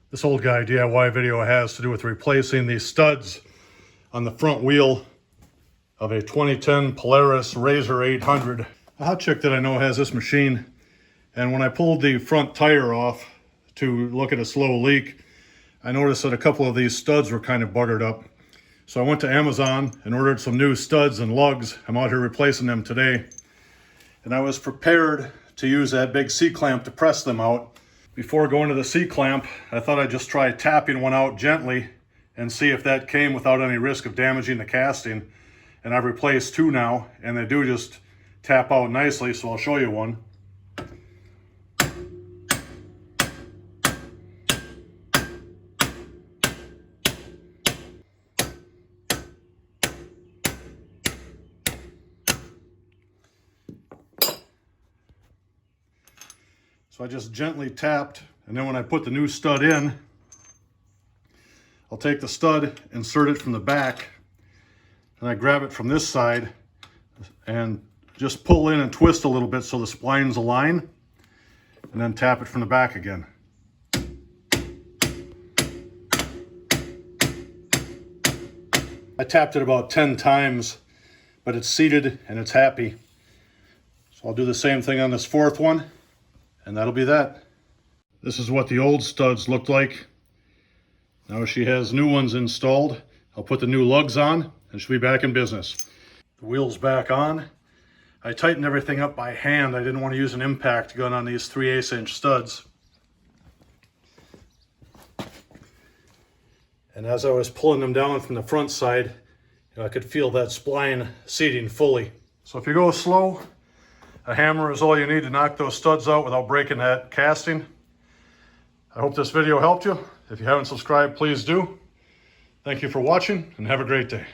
This old guy DIY video has to do with replacing the studs on the front wheel of a 2010 Polaris RZR 800. A hot chick that I know has this machine, and when I pulled the front tire off to look at a slow leak, I noticed that a couple of these studs were kind of buggered up. So I went to Amazon and ordered some new studs and lugs. I'm out here replacing them today. And I was prepared to use that big C-clamp to press them out. Before going to the C-clamp, I thought I'd just try tapping one out gently and see if that came without any risk of damaging the casting. And I've replaced two now, and they do just tap out nicely, so I'll show you one. So I just gently tapped, and then when I put the new stud in, I'll take the stud, insert it from the back, and I grab it from this side and just pull in and twist a little bit so the splines align, and then tap it from the back again. I tapped it about 10 times, but it's seated and it's happy. So I'll do the same thing on this fourth one. And that'll be that. This is what the old studs looked like. Now she has new ones installed. I'll put the new lugs on and she'll be back in business. The wheel's back on. I tightened everything up by hand. I didn't want to use an impact gun on these 3/8 inch studs. And as I was pulling them down from the front side, I could feel that spline seating fully. So if you go slow, a hammer is all you need to knock those studs out without breaking that casting. I hope this video helped you. If you haven't subscribed, please do. Thank you for watching and have a great day.